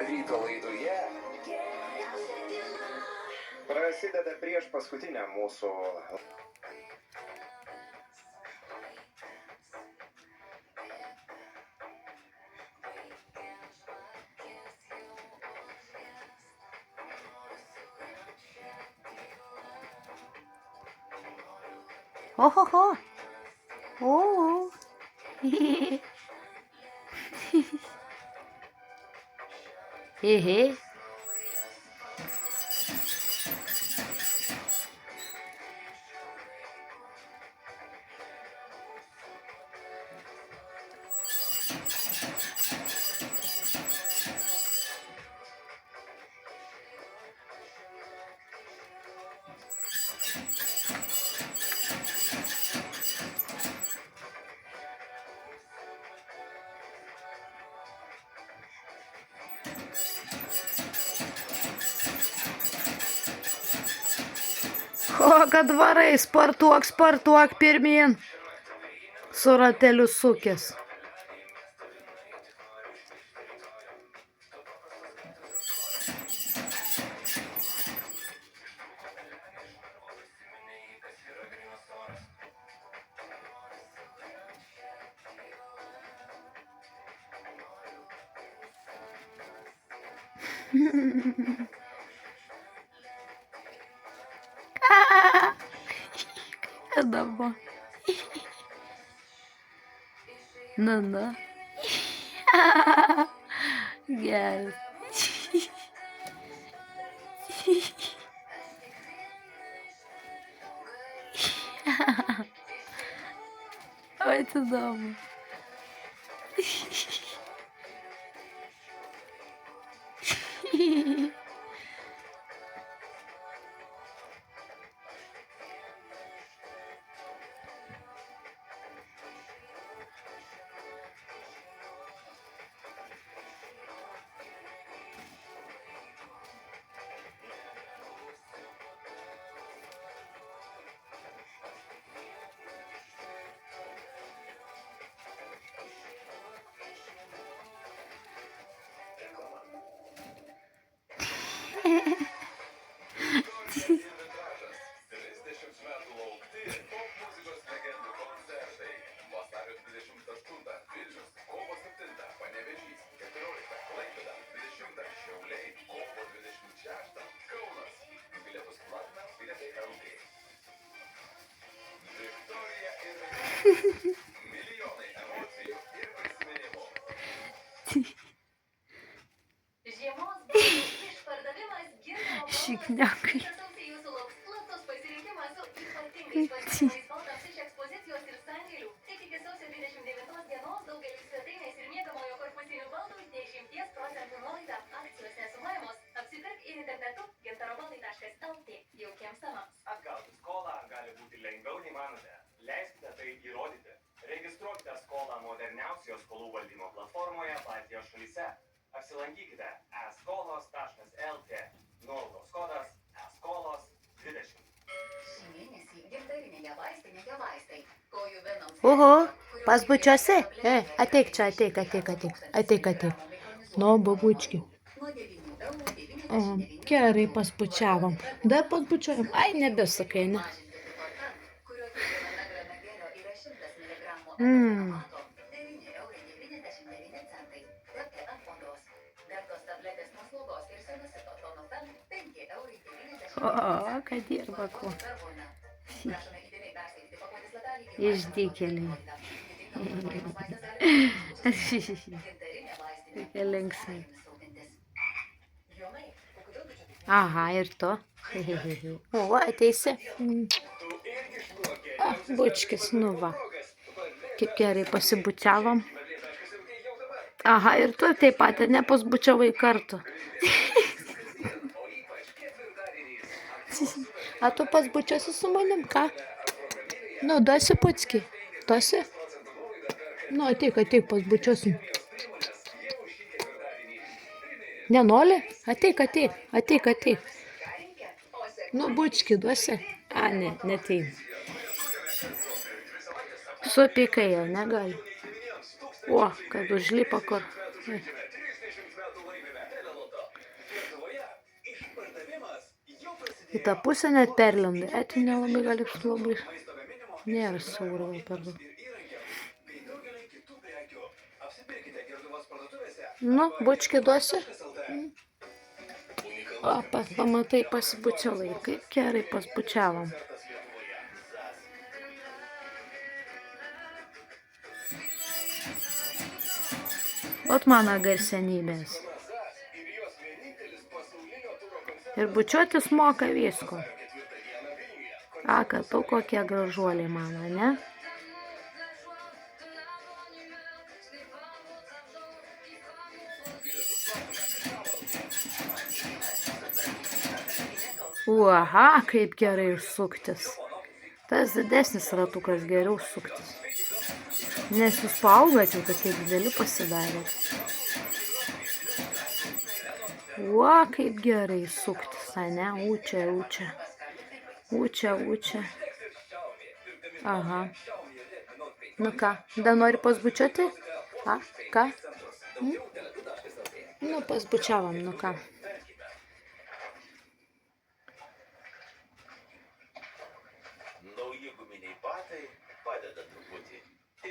Ryto laidoje prasideda prieš paskutinę mūsų. Охо-хо. О. Еге. O, kad varai, spartuok pirmyn. Su rateliu sukės. Dabar. Na. Geras. Oi, tu įdomu. Šikniakai. Atgauti skolą gali būti lengviau nei manote. Leiskite tai įrodyti. Registruokite skolą moderniausioje skolų valdymo platformoje Baltijos šalyse. Apsilankykite eskolos.lt. Nuolaidos kodas eskolos20. Šį mėnesį gintarinėje vaistinėje vaistai. Kojų venoms. Oho, pasbučiuosi? Ateik čia, ateik. Nu, babučki. Nuo 9 eurų 99 Gerai, pasbučiavom. Dar pasbučiavom. Ai, nebesakai, ne? kurio kiekviename grame gėrio yra 100 miligramų Mm. etato. 9,99 centai. Tapti ant odos. Deltos tabletės nuo slogos ir sinusito tonusan 5,90 O, kad dirba kuo. Prašome įdėmiai perskaityti pakuotės lapelį ir Išdykėliai. gintarinė vaistinė. Tokia linksmai. Rūpintis. Jonai, o kodėl tu čia taip? Aha, ir to. O, ateisi. Bučkis, nu va. Kaip gerai pasibučiavom. Aha, ir tu taip pat nepasbučiavai kartu. A tu pasbučiasi su manim, ką? Nu, duosi pucki. Duosi? Nu, ateik, pasbučiuosim. Nenori? Ateik. Nu, bučki, duosi. A, ne, neteina. Supykai jau, negali. O, kad užlipo kur. Į tą pusę net perlindai. Tai nelabai gali labai. Nėra siaura gal per daug. Nu, bučkį duosi? O, pamatai, pasibučiavai. Kaip gerai pasibučiavom. Ot mano garsenybės. Ir bučiuotis moka visko. Kad tu kokie gražuoliai mano, ne? Aha, kaip gerai suktis. Tas didesnis ratukas geriau suktis. Nes jūs paaugat jau tokie dideli pasidarėt. Kaip gerai suktis, ne? Ūčia. Ūčia. Aha. Nu ką, dar nori pasbučiuoti? Ką? Nu, pasbučiavom, nu ką. Nauji guminiai batai padeda truputį.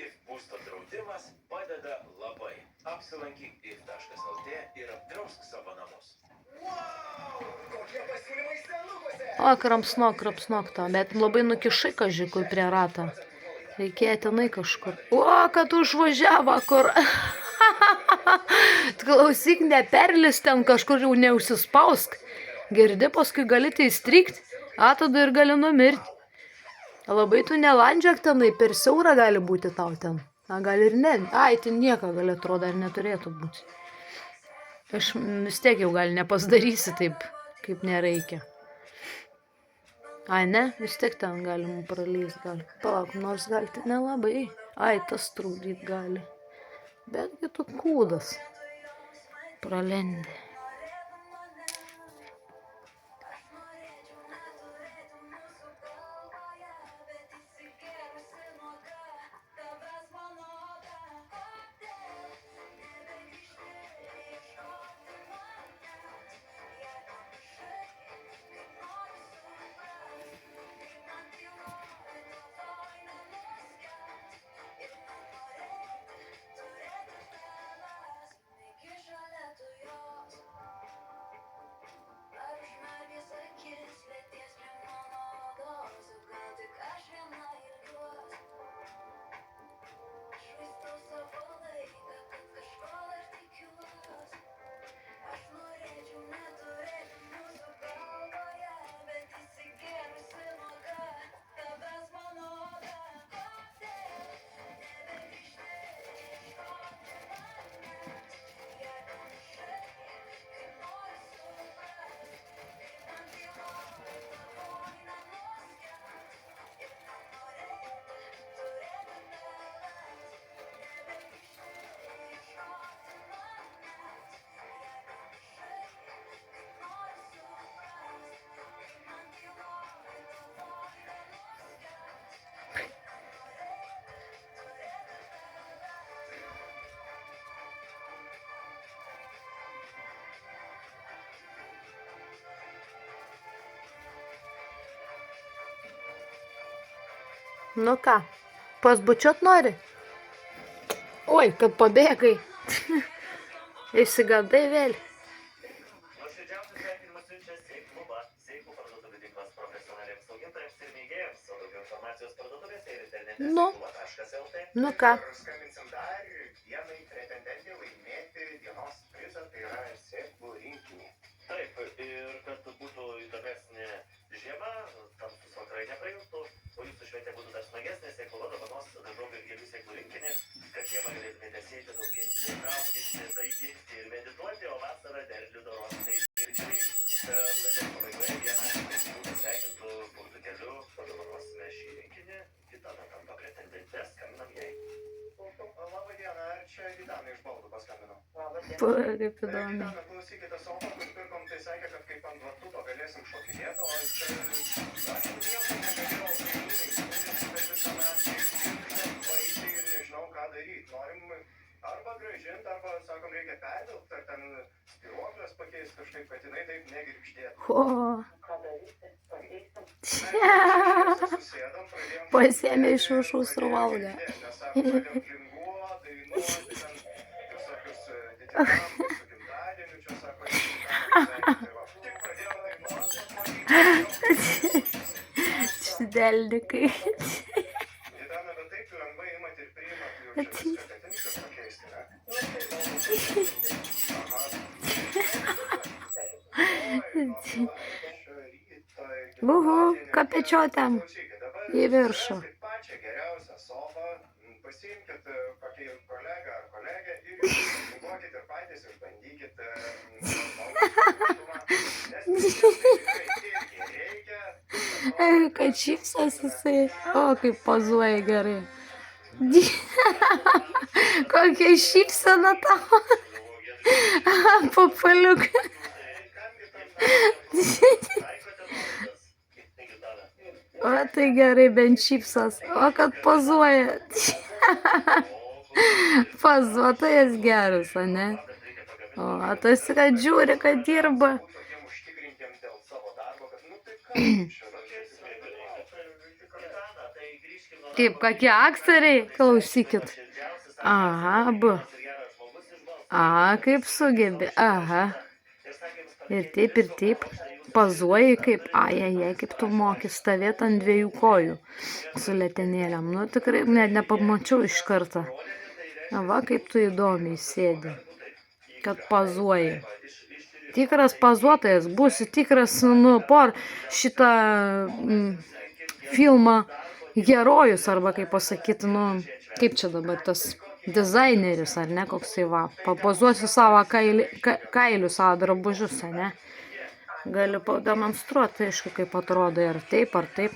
IF būsto draudimas padeda labai. Apsilankyk if.lt ir apdrausk savo namus. Krapsnok to, bet labai nukišai kažkur prie rato. Reikėjo tenai kažkur. Kad užvažiavo kur. Klausyk, neperlis ten kažkur, jau neužsispausk. Girdi, paskui gali tai įstrikti, tada ir gali numirti. Labai tu nelandžiak tenai, per siaura gali būti tau ten. Gal ir ne. Ten nieko gali atrodo ir neturėtų būti. Aš vis tiek jau gal nepasidarysi taip, kaip nereikia. Ne, vis tiek ten galim pralyst gali. Palauk, nors gali tai nelabai. Tas trūdyt gali. Betgi tu kūdas. Pralendi. Nu ką, pasbučiuot nori? Kad pabėgai. Išsigandai vėl. Nuoširdžiausius sveikinimus siunčia Seif kluba. Seifų parduotuvių tinklas profesionaliems augintojams ir mėgėjams. O daugiau informacijos parduotuvėse ir internete seifkluba.lt. Nu ką? Skambinsim dar vienai pretendentė laimėti dienos prizą, tai yra sėklų rinkinį. Taip, ir kad būtų įdomesnė žiema, tamsus vakarai neprailgtų, o jūsų šventė būtų dar smagesnė, Seifkluba dovanos daržovių ir gėlių sėklų rinkinį, kad žiemą galėtumėte sėti, auginti, traukti, daiginti ir medituoti, o vasarą derlių dorosite įgirdžiai. Laidos pabaigoje vieną iš jūsų sveikintų burtų keliu padovanosime šį rinkinį, kita tampa pretendente, skambinam jai. Labą dieną, ar čia Gitana iš Baldų paskambino? Kaip įdomi. Gitana, klausykite, sofą, kur pirkom, tai sakė, kad kaip ant vatuto galėsim šokinėti, o čia aš nieko negalėjau kaimynai, per visą naktį ir nežinau, ką daryti. Norim arba grąžint, arba, sakom, reikia pervilkt, ar ten spiruoklės pakeist kažkaip, kad jinai taip negirgždėtų. O, Susėdom, pradėjom pasiėmė iš viršaus ir valgo. Nes sako, pradėjom klinguot, dainuoti, ten visokius ditinamus su gimtadieniu, čia sako, tik pradėjom dainuoti. Šdelnikai. Gitana, bet taip lengvai imat ir priimat, jau čia viską, kad viskas pakeisti, ne? Uhu, kapečiotėm į viršų. Pačią geriausią sofą, pasiimkit kokį kolegą ar kolegę ir išmokit ir patys išbandykit. Kad šypsos jisai. O, kaip pozuoja gerai. Kokia šypsena tavo. Papaliukai. O, tai gerai, bent šypsos. O, kad pozuoja. Pozuotojas geras, o ne? O, tas, kad žiūri, kad dirba. Kaip, kokie aktoriai? Klausykit. Aha, abu. Aha, kaip sugebi. Aha. Ir taip. Pazuoji kaip, ai, kaip tu moki stovėti ant dviejų kojų su letenėlėm. Nu, tikrai net nepamačiau iš karto. Na, va, kaip tu įdomiai sėdi. Kad pazuoji. Tikras pazuotojas, būsi tikras, nu, por šitą filmą herojus, arba kaip pasakyti, nu, kaip čia dabar tas dizaineris, ar ne, koksai va. Papozuosiu savo kailių, savo drabužius, ar ne. Galiu pademonstruoti, aišku, kaip atrodo ir taip, ar taip.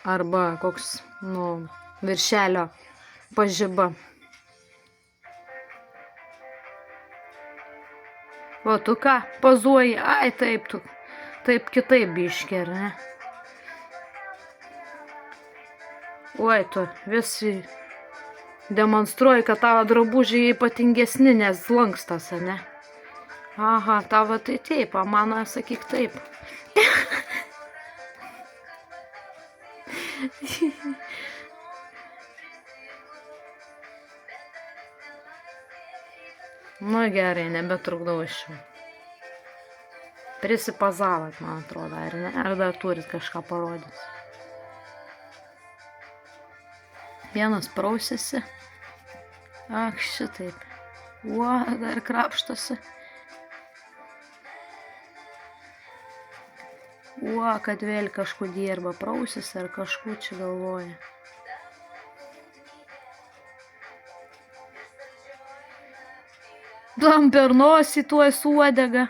Arba koks, nu, viršelio pažiba. O tu ką, pozuoji? Ai, taip, tu. Taip kitaip biškė, ar ne? Oi, tu visi demonstruoji, kad tavo drabužiai ypatingesni, nes lankstas, ne? Aha, tavo tai taip, o mano sakyk taip. Nu gerai, nebetrukdau iš jų. Prisipazavot, man atrodo, ar ne? Ar dar turit kažką parodyti? Vienas prausėsi. Ak, šitaip. Uo, dar krapštosi. Uo, kad vėl kažku dirba, prausėsi ar kažku čia galvoja. Dam per nosį tuoj su uodega.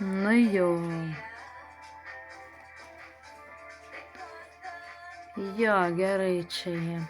Nu jau. Jo, gerai čia jie.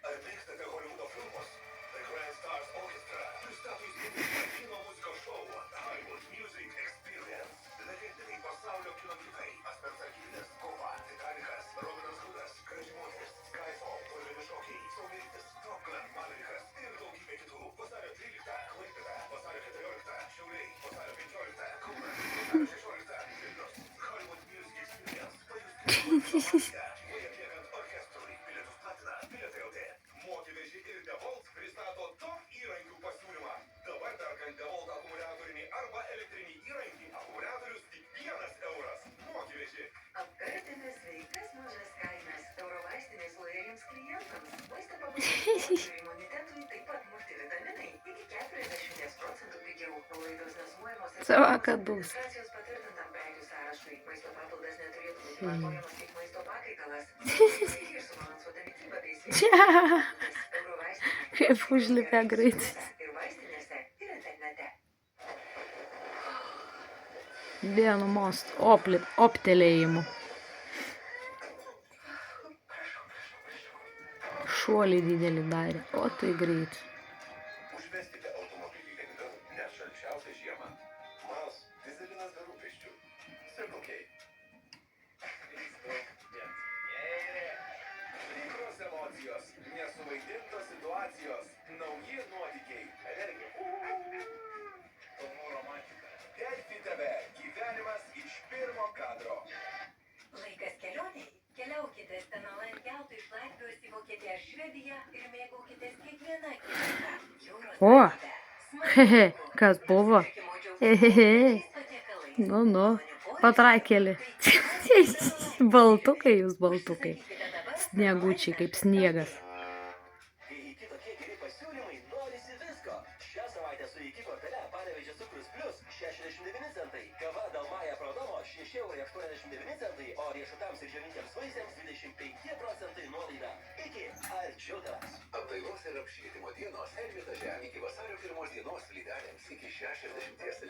Ar mėgstate Holivudo filmus? The Grand Stars Orchestra pristato įspūdingą kino muzikos šou Hollywood Music Experience. Legendiniai pasaulio kino hitai Asmens sargybinis, Kova, Titanikas, Robinas Hudas, Graži moteris, Skyfall, Purvini šokiai, Saulėlydis, Top Gun, Maverikas ir daugybė kitų. Vasario 13, Klaipėda, vasario 14, Šiauliai, vasario 15, Kaunas, vasario 16, atliekant orkestrui. Bilietus platina Bilietai LT. Mokyveži ir DeVault pristato top įrankių pasiūlymą. Dabar perkant DeVault akumuliatorinį arba elektrinį įrankį, akumuliatorius tik 1 euras. Mokyveži. Apkartėme sveikas mažas kainas Eurovaistinės lojaliems klientams. Maisto papildų imunitetui taip pat multivitaminai iki 40% pigiau. Nuolaidos nesumuojamos ir Savakadus. administracijos patvirtintam prekių sąrašui. Maisto papildas neturėtų būti vartojamas kaip maisto pakaitalas. Ir subalansuota mityba bei sveikatos. Eurovaistinės Kaip užlipę greitai. ir vaistinėse ir internete. Vienu mostu optelėjimu. Šuolį didelį darė, o tai greit. Užveskite automobilį lengviau, nes šalčiausia žiema. Mas, dyzelinas be rūpesčių. Circle K. Tikros emocijos, nesuvaidintos situacijos, nauji nuotykiai, energija. Kalnų romantika. Delfi TV, gyvenimas iš pirmo kadro. Laikas kelioniai. Keliaukite Stanolan keltu iš Latvijos į Vokietiją ar Švediją ir mėgaukitės kiekvieną akimirką. Jūros O, ramybė, hehe, kas buvo? susisiekimo džiaugsmas, Hehehe. patiekalais, Nu, maloniu patrakėlį. poilsiu. Baltukai jūs, baltukai. Užsisakykite dabar Sniegučiai kaip sniegas. Kai iki tokie geri pasiūlymai, norisi visko. Šią savaitę su iki kortele Panevėžio cukrus plus 69 centai. Kava Dalmaja Prodomo 6,89 eurai, o riešutams ir džiovintiems vaisiams 25% nuolaida. Iki arčiau tavęs. Apdailos ir apšvietimo dienos Ermitaže iki vasario 1 dienos plytelėms iki 60